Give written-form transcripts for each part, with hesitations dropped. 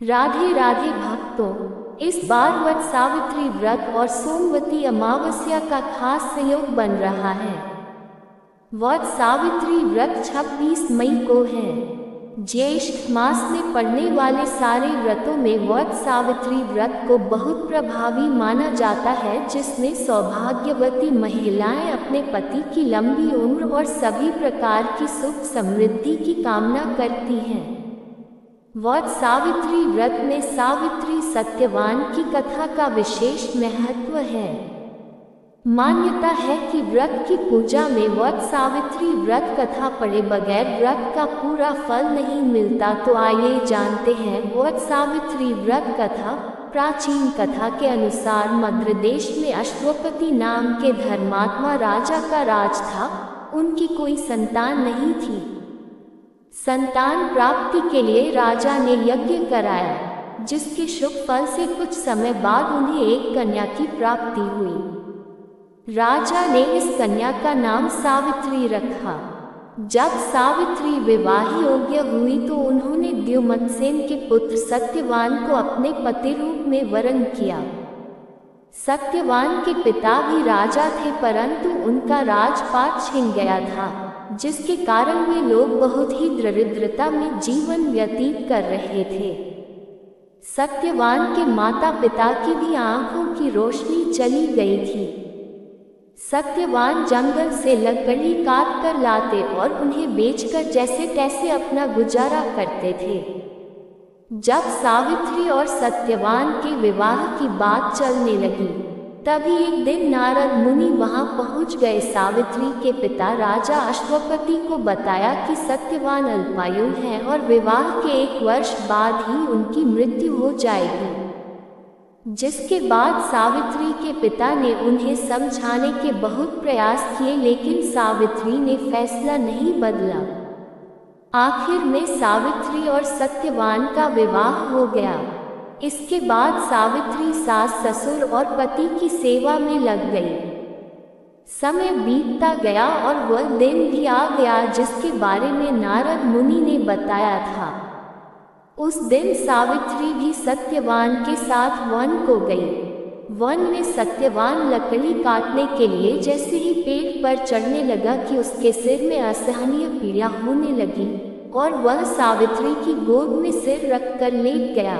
राधे राधे भक्तों, इस बार वट सावित्री व्रत और सोमवती अमावस्या का खास संयोग बन रहा है। वट सावित्री व्रत 26 मई को है। ज्येष्ठ मास में पड़ने वाले सारे व्रतों में वट सावित्री व्रत को बहुत प्रभावी माना जाता है, जिसमें सौभाग्यवती महिलाएं अपने पति की लंबी उम्र और सभी प्रकार की सुख समृद्धि की कामना करती हैं। वट सावित्री व्रत में सावित्री सत्यवान की कथा का विशेष महत्व है। मान्यता है कि व्रत की पूजा में वट सावित्री व्रत कथा पढ़े बगैर व्रत का पूरा फल नहीं मिलता। तो आइए जानते हैं वट सावित्री व्रत कथा। प्राचीन कथा के अनुसार मद्र देश में अश्वपति नाम के धर्मात्मा राजा का राज था। उनकी कोई संतान नहीं थी। संतान प्राप्ति के लिए राजा ने यज्ञ कराया, जिसके शुभ फल से कुछ समय बाद उन्हें एक कन्या की प्राप्ति हुई। राजा ने इस कन्या का नाम सावित्री रखा। जब सावित्री विवाह योग्य हुई तो उन्होंने द्युमत्सेन के पुत्र सत्यवान को अपने पति रूप में वरण किया। सत्यवान के पिता भी राजा थे, परंतु उनका राजपाट छिन गया था, जिसके कारण वे लोग बहुत ही दरिद्रता में जीवन व्यतीत कर रहे थे। सत्यवान के माता पिता की भी आंखों की रोशनी चली गई थी। सत्यवान जंगल से लकड़ी काट कर लाते और उन्हें बेचकर जैसे तैसे अपना गुजारा करते थे। जब सावित्री और सत्यवान के विवाह की बात चलने लगी, तभी एक दिन नारद मुनि वहां पहुंच गए। सावित्री के पिता राजा अश्वपति को बताया कि सत्यवान अल्पायु हैं और विवाह के 1 वर्ष बाद ही उनकी मृत्यु हो जाएगी। जिसके बाद सावित्री के पिता ने उन्हें समझाने के बहुत प्रयास किए, लेकिन सावित्री ने फैसला नहीं बदला। आखिर में सावित्री और सत्यवान का विवाह हो गया। इसके बाद सावित्री सास ससुर और पति की सेवा में लग गई। समय बीतता गया और वह दिन भी आ गया जिसके बारे में नारद मुनि ने बताया था। उस दिन सावित्री भी सत्यवान के साथ वन को गई। वन में सत्यवान लकड़ी काटने के लिए जैसे ही पेड़ पर चढ़ने लगा कि उसके सिर में असहनीय पीड़ा होने लगी और वह सावित्री की गोद में सिर रखकर लेट गया।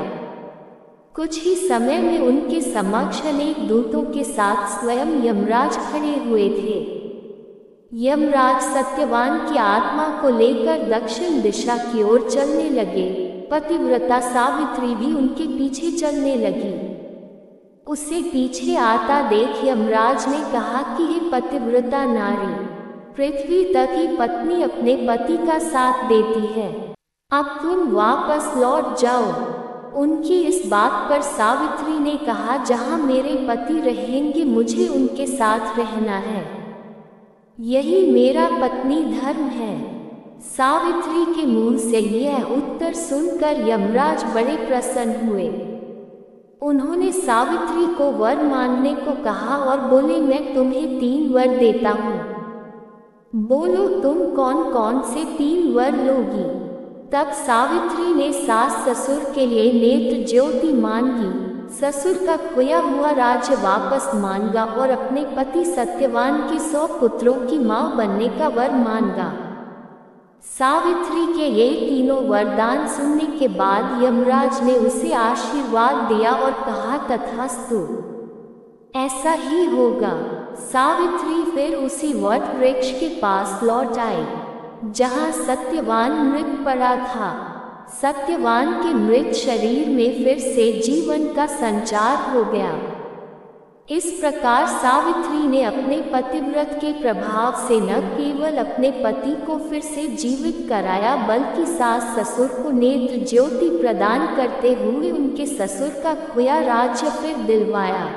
कुछ ही समय में उनके समक्ष अनेक दूतों के साथ स्वयं यमराज खड़े हुए थे। यमराज सत्यवान की आत्मा को लेकर दक्षिण दिशा की ओर चलने लगे। पतिव्रता सावित्री भी उनके पीछे चलने लगी। उसे पीछे आता देख यमराज ने कहा कि हे पतिव्रता नारी, पृथ्वी तक ही पत्नी अपने पति का साथ देती है, अब तुम वापस लौट जाओ। उनकी इस बात पर सावित्री ने कहा, जहाँ मेरे पति रहेंगे मुझे उनके साथ रहना है, यही मेरा पत्नी धर्म है। सावित्री के मुंह से यह उत्तर सुनकर यमराज बड़े प्रसन्न हुए। उन्होंने सावित्री को वर मांगने को कहा और बोले, मैं तुम्हें 3 वर देता हूँ, बोलो तुम कौन कौन से 3 वर लोगी। तब सावित्री ने सास ससुर के लिए नेत्र ज्योति मांगी, ससुर का खोया हुआ राज्य वापस मांगा और अपने पति सत्यवान के 100 पुत्रों की मां बनने का वर मांगा। सावित्री के ये तीनों वरदान सुनने के बाद यमराज ने उसे आशीर्वाद दिया और कहा, तथास्तु, ऐसा ही होगा। सावित्री फिर उसी वट वृक्ष के पास लौट आई जहाँ सत्यवान मृत पड़ा था। सत्यवान के मृत शरीर में फिर से जीवन का संचार हो गया। इस प्रकार सावित्री ने अपने पतिव्रत के प्रभाव से न केवल अपने पति को फिर से जीवित कराया, बल्कि सास ससुर को नेत्र ज्योति प्रदान करते हुए उनके ससुर का खोया राज्य फिर दिलवाया।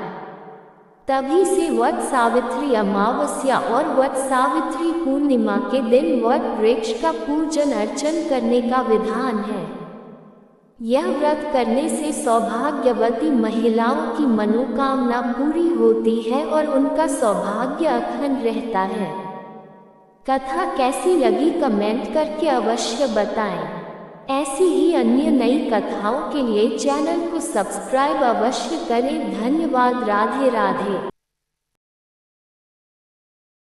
तभी से वट सावित्री अमावस्या और वट सावित्री पूर्णिमा के दिन वट वृक्ष का पूजन अर्चन करने का विधान है। यह व्रत करने से सौभाग्यवती महिलाओं की मनोकामना पूरी होती है और उनका सौभाग्य अखंड रहता है। कथा कैसी लगी कमेंट करके अवश्य बताएं। ऐसी ही अन्य नई कथाओं के लिए चैनल को सब्सक्राइब अवश्य करें। धन्यवाद। राधे राधे।